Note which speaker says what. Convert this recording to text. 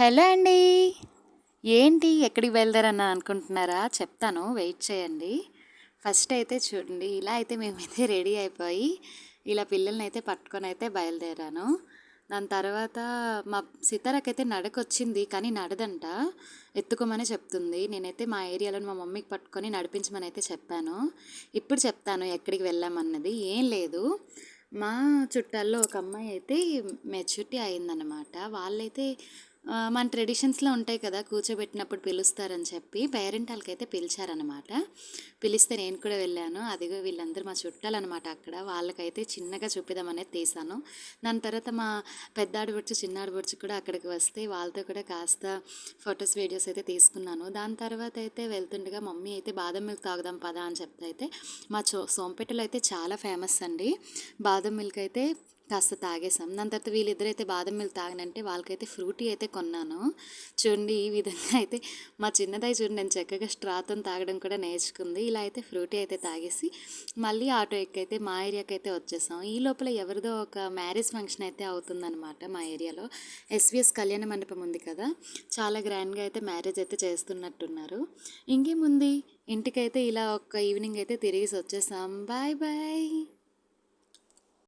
Speaker 1: Hello అండి. ఏంటి ఎక్కడికి బయలుదేరన్నా అనుకుంటున్నారా? చెప్తాను, వెయిట్ చేయండి. ఫస్ట్ అయితే చూడండి, ఇలా అయితే మేమైతే రెడీ అయిపోయి ఇలా పిల్లల్నైతే పట్టుకొనైతే బయలుదేరాను. దాని తర్వాత మా సితారకైతే నడకొచ్చింది కానీ నడదంట. ఎత్తుకోమనే చెప్తుంది. నేనైతే మా ఏరియాలో మా మమ్మీకి పట్టుకొని నడిపించమని అయితే చెప్పాను. ఇప్పుడు చెప్తాను ఎక్కడికి వెళ్ళామన్నది. ఏం లేదు, మా చుట్టాల్లో ఒక అమ్మాయి అయితే మెచ్యూరిటీ అయిందనమాట. వాళ్ళైతే మన ట్రెడిషన్స్లో ఉంటాయి కదా, కూర్చోబెట్టినప్పుడు పిలుస్తారని చెప్పి పేరెంట్ వాళ్ళకైతే పిలిచారనమాట. పిలిస్తే నేను కూడా వెళ్ళాను. అదిగో వీళ్ళందరూ మా చుట్టాలన్నమాట. అక్కడ వాళ్ళకైతే చిన్నగా చూపిద్దామనేది తీసాను. దాని తర్వాత మా పెద్ద ఆడబడుచు చిన్న ఆడబడుచు కూడా అక్కడికి వస్తే వాళ్ళతో కూడా కాస్త ఫొటోస్ వీడియోస్ అయితే తీసుకున్నాను. దాని తర్వాత అయితే వెళ్తుండగా మమ్మీ అయితే బాదం మిల్క్ తాగుదాం పదా అని చెప్తే అయితే మా సోంపేటలో అయితే చాలా ఫేమస్ అండి బాదం మిల్క్ అయితే కాస్త తాగేసాం. దాని తర్వాత వీళ్ళిద్దరైతే బాదం మిల్క్ తాగనంటే వాళ్ళకైతే ఫ్రూటీ అయితే కొన్నాను. చూడండి, ఈ విధంగా అయితే మా చిన్నదై చూడండి నేను చక్కగా స్ట్రాతో తాగడం కూడా నేర్చుకుంది. ఇలా అయితే ఫ్రూటీ అయితే తాగేసి మళ్ళీ ఆటో ఎక్కైతే మా ఏరియాకి అయితే వచ్చేసాం. ఈ లోపల ఎవరిదో ఒక మ్యారేజ్ ఫంక్షన్ అయితే అవుతుందన్నమాట మా ఏరియాలో. ఎస్విఎస్ కళ్యాణ మండపం ఉంది కదా, చాలా గ్రాండ్గా అయితే మ్యారేజ్ అయితే చేస్తున్నట్టున్నారు. ఇంకేముంది, ఇంటికైతే ఇలా ఒక ఈవినింగ్ అయితే తిరిగేసి వచ్చేసాం. Bye bye.